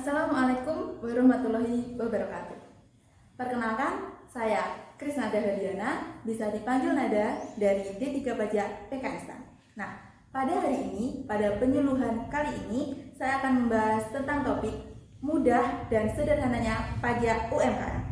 Assalamualaikum warahmatullahi wabarakatuh. Perkenalkan, saya Krisnada Hadiana, bisa dipanggil Nada dari D3 Pajak PKStan. Nah, pada hari ini, pada penyuluhan kali ini, saya akan membahas tentang topik mudah dan sederhananya pajak UMKM.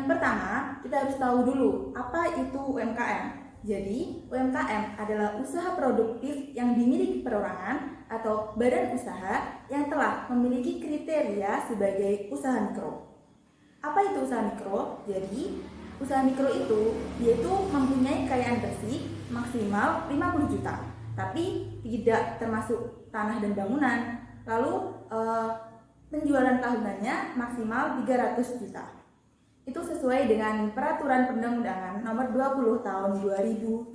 Pertama, kita harus tahu dulu apa itu UMKM. Jadi, UMKM adalah usaha produktif yang dimiliki perorangan atau badan usaha yang telah memiliki kriteria sebagai usaha mikro. Apa itu usaha mikro? Jadi, usaha mikro itu yaitu mempunyai kekayaan bersih maksimal 50 juta, tapi tidak termasuk tanah dan bangunan. Lalu, penjualan tahunannya maksimal 300 juta. Itu sesuai dengan Peraturan Perundang-undangan Nomor 20 Tahun 2008.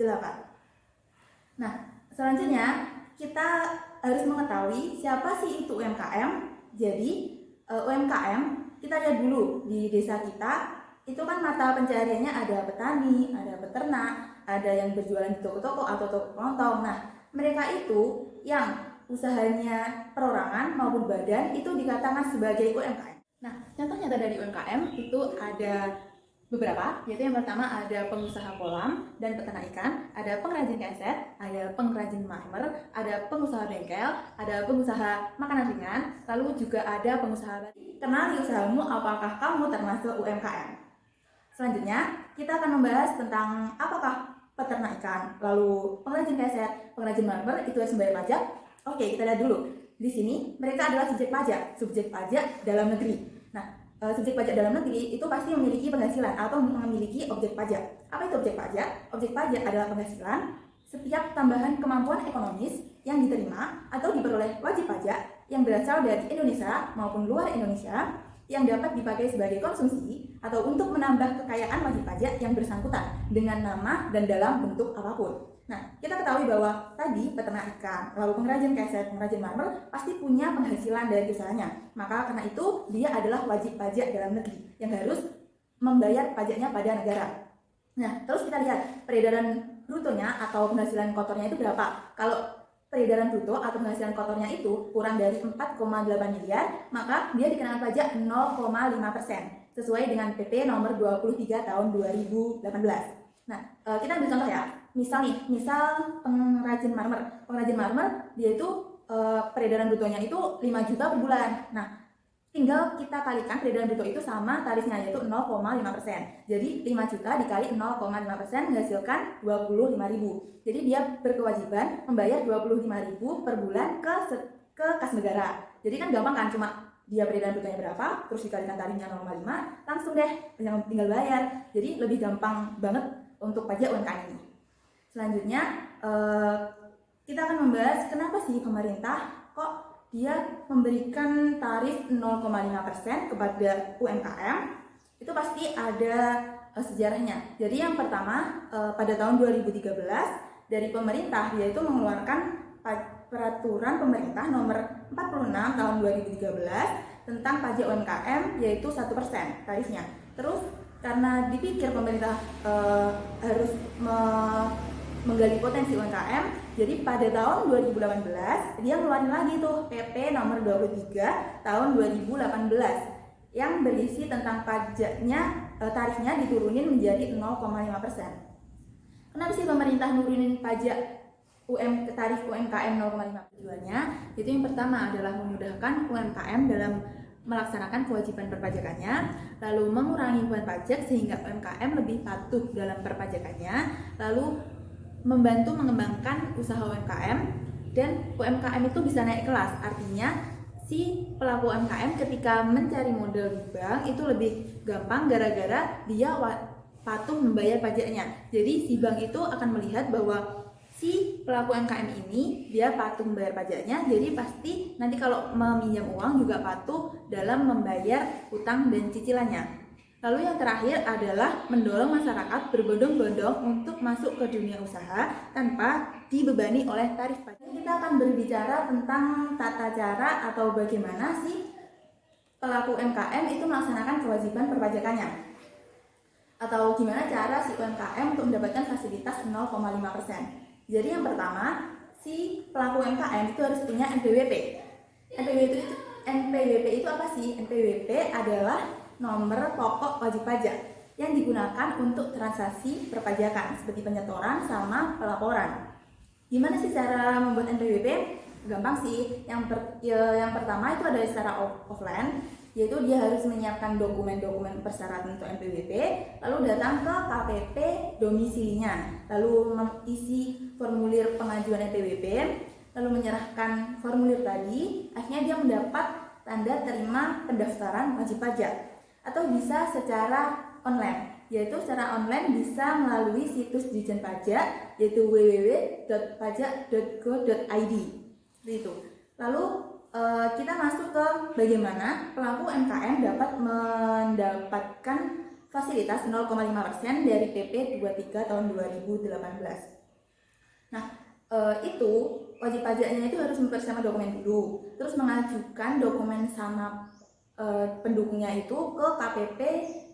Nah, selanjutnya kita harus mengetahui siapa sih itu UMKM. Jadi, UMKM kita lihat dulu di desa kita, itu kan mata pencahariannya ada petani, ada peternak, ada yang berjualan di toko-toko atau toko kelontong. Nah, mereka itu yang usahanya perorangan maupun badan itu dikatakan sebagai UMKM. Nah, contoh nyata dari UMKM itu ada beberapa, yaitu yang pertama ada pengusaha kolam dan peternak ikan, ada pengrajin keset, ada pengrajin marmer, ada pengusaha bengkel, ada pengusaha makanan ringan, lalu juga ada pengusaha batik. Kenali usahamu, apakah kamu termasuk UMKM? Selanjutnya, kita akan membahas tentang apakah peternak ikan, lalu pengrajin keset, pengrajin marmer itu harus membayar pajak. Oke, kita lihat dulu. Di sini mereka adalah subjek pajak dalam negeri. Nah, subjek pajak dalam negeri itu pasti memiliki penghasilan atau memiliki objek pajak. Apa itu objek pajak? Objek pajak adalah penghasilan setiap tambahan kemampuan ekonomis yang diterima atau diperoleh wajib pajak yang berasal dari Indonesia maupun luar Indonesia yang dapat dipakai sebagai konsumsi atau untuk menambah kekayaan wajib pajak yang bersangkutan dengan nama dan dalam bentuk apapun. Nah, kita ketahui bahwa tadi peternak ikan, lalu pengrajin keset, pengrajin marmer pasti punya penghasilan dari usahanya. Maka karena itu dia adalah wajib pajak dalam negeri yang harus membayar pajaknya pada negara. Nah, terus kita lihat peredaran brutonya atau penghasilan kotornya itu berapa. Kalau peredaran bruto atau penghasilan kotornya itu kurang dari 4,8 miliar, maka dia dikenakan pajak 0,5% sesuai dengan PP nomor 23 tahun 2018. Nah, kita ambil contoh ya. Misal pengrajin marmer dia itu peredaran brutonya itu 5 juta per bulan. Nah, tinggal kita kalikan peredaran bruto itu sama tarifnya yaitu 0,5%. Jadi 5 juta dikali 0,5% menghasilkan 25.000. Jadi dia berkewajiban membayar 25.000 per bulan ke kas negara. Jadi kan gampang kan, cuma dia peredaran brutonya berapa, terus dikalikan tarifnya 0,5, langsung deh tinggal bayar. Jadi lebih gampang banget untuk pajak UMKM ini. Selanjutnya kita akan membahas kenapa sih pemerintah kok dia memberikan tarif 0,5% kepada UMKM. Itu pasti ada sejarahnya. Jadi yang pertama pada tahun 2013 dari pemerintah yaitu mengeluarkan peraturan pemerintah nomor 46 tahun 2013 tentang pajak UMKM yaitu 1% tarifnya. Terus karena dipikir pemerintah harus menggali potensi UMKM, jadi pada tahun 2018 dia ngeluarin lagi tuh PP nomor 23 tahun 2018 yang berisi tentang pajaknya, tarifnya diturunin menjadi 0,5%. Kenapa sih pemerintah nurunin pajak tarif UMKM 0,5? Tujuannya itu yang pertama adalah memudahkan UMKM dalam melaksanakan kewajiban perpajakannya, lalu mengurangi beban pajak sehingga UMKM lebih patuh dalam perpajakannya, lalu membantu mengembangkan usaha UMKM, dan UMKM itu bisa naik kelas. Artinya si pelaku UMKM ketika mencari modal di bank itu lebih gampang gara-gara dia patuh membayar pajaknya. Jadi si bank itu akan melihat bahwa si pelaku UMKM ini dia patuh membayar pajaknya, jadi pasti nanti kalau meminjam uang juga patuh dalam membayar utang dan cicilannya. Lalu yang terakhir adalah mendorong masyarakat berbondong-bondong untuk masuk ke dunia usaha tanpa dibebani oleh tarif pajak. Kita akan berbicara tentang tata cara atau bagaimana sih pelaku UMKM itu melaksanakan kewajiban perpajakannya. Atau gimana cara si UMKM untuk mendapatkan fasilitas 0,5%? Jadi yang pertama, si pelaku UMKM itu harus punya NPWP. NPWP itu apa sih? NPWP adalah nomor pokok wajib pajak yang digunakan untuk transaksi perpajakan seperti penyetoran sama pelaporan. Gimana sih cara membuat NPWP? Gampang sih. Yang pertama itu ada secara offline, yaitu dia harus menyiapkan dokumen-dokumen persyaratan untuk NPWP, lalu datang ke KPP domisilinya, lalu mengisi formulir pengajuan NPWP, lalu menyerahkan formulir tadi, akhirnya dia mendapat tanda terima pendaftaran wajib pajak. Atau bisa secara online, yaitu secara online bisa melalui situs Ditjen Pajak, yaitu www.pajak.go.id. Seperti itu. Lalu kita masuk ke bagaimana pelaku UMKM dapat mendapatkan fasilitas 0,5% dari PP 23 tahun 2018. Nah, itu wajib pajaknya itu harus mempersiapkan dokumen dulu, terus mengajukan dokumen sama pendukungnya itu ke KPP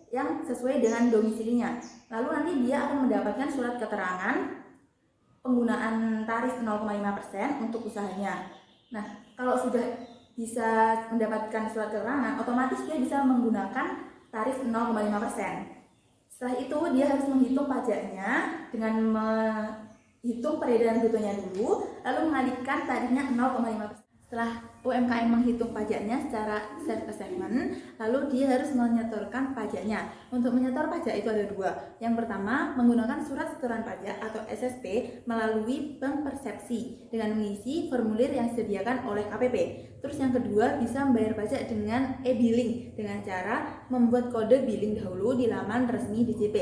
yang sesuai dengan domisilinya. Lalu nanti dia akan mendapatkan surat keterangan penggunaan tarif 0,5% untuk usahanya. Nah, kalau sudah bisa mendapatkan surat keterangan, otomatis dia bisa menggunakan tarif 0,5%. Setelah itu dia harus menghitung pajaknya dengan menghitung peredaran brutonya dulu, lalu mengalihkan tarifnya 0,5%. Setelah UMKM menghitung pajaknya secara self-assessment, lalu dia harus menyetorkan pajaknya. Untuk menyetor pajak itu ada dua. Yang pertama, menggunakan surat setoran pajak atau SSP melalui bank persepsi dengan mengisi formulir yang disediakan oleh KPP. Terus yang kedua, bisa membayar pajak dengan e-billing dengan cara membuat kode billing dahulu di laman resmi DJP.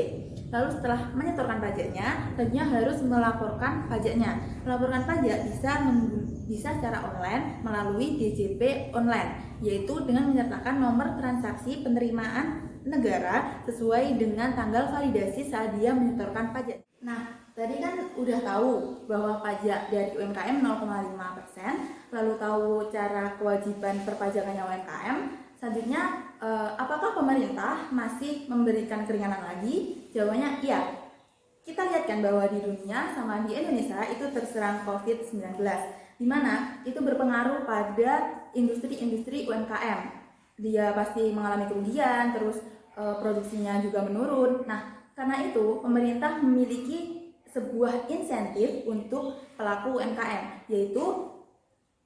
Lalu setelah menyetorkan pajaknya, tentunya harus melaporkan pajaknya. Melaporkan pajak bisa secara online melalui DJP online, yaitu dengan menyertakan nomor transaksi penerimaan negara sesuai dengan tanggal validasi saat dia menyetorkan pajak. Nah, tadi kan udah tahu bahwa pajak dari UMKM 0,5%, lalu tahu cara kewajiban perpajakannya UMKM. Selanjutnya, apakah pemerintah masih memberikan keringanan lagi? Jawabannya iya. Kita lihat kan bahwa di dunia sama di Indonesia itu terserang COVID-19, di mana itu berpengaruh pada industri-industri UMKM. Dia pasti mengalami kerugian, terus produksinya juga menurun. Nah, karena itu pemerintah memiliki sebuah insentif untuk pelaku UMKM, yaitu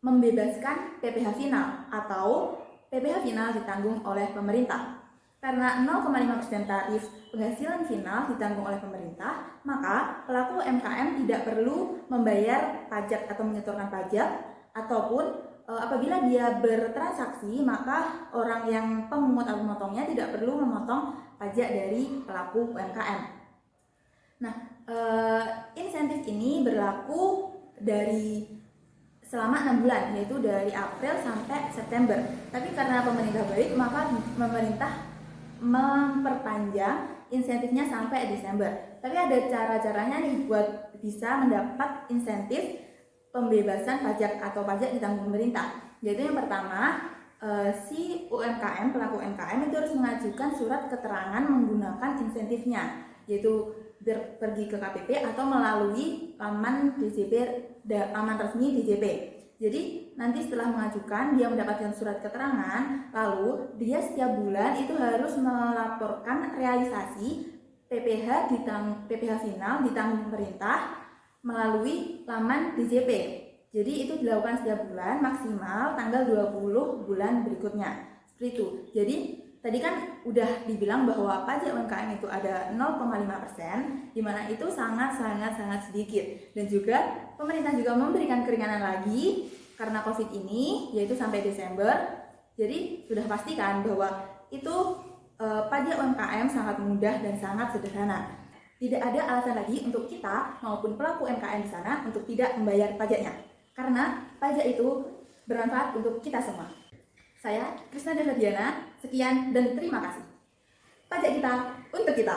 membebaskan PPh final atau PPh final ditanggung oleh pemerintah. Karena 0,5% tarif penghasilan final ditanggung oleh pemerintah, maka pelaku UMKM tidak perlu membayar pajak atau menyetorkan pajak, ataupun apabila dia bertransaksi, maka orang yang pemungut atau memotongnya tidak perlu memotong pajak dari pelaku UMKM. Nah, insentif ini berlaku dari selama 6 bulan, yaitu dari April sampai September. Tapi karena pemerintah baik, maka pemerintah memperpanjang insentifnya sampai Desember. Tapi ada cara-caranya nih buat bisa mendapat insentif pembebasan pajak atau pajak ditanggung pemerintah. Yaitu yang pertama, si UMKM, pelaku UMKM itu harus mengajukan surat keterangan menggunakan insentifnya, yaitu pergi ke KPP atau melalui laman DJP, laman resmi DJP. Jadi nanti setelah mengajukan, dia mendapatkan surat keterangan, lalu dia setiap bulan itu harus melaporkan realisasi PPh final ditanggung pemerintah melalui laman DJP. Jadi itu dilakukan setiap bulan maksimal tanggal 20 bulan berikutnya. Seperti itu. Jadi tadi kan udah dibilang bahwa pajak UMKM itu ada 0,5%, di mana itu sangat sedikit. Dan juga pemerintah juga memberikan keringanan lagi karena COVID ini, yaitu sampai Desember. Jadi sudah pastikan bahwa itu pajak UMKM sangat mudah dan sangat sederhana. Tidak ada alasan lagi untuk kita maupun pelaku UMKM di sana untuk tidak membayar pajaknya, karena pajak itu bermanfaat untuk kita semua. Saya Krisna Diana, sekian dan terima kasih. Pajak kita untuk kita.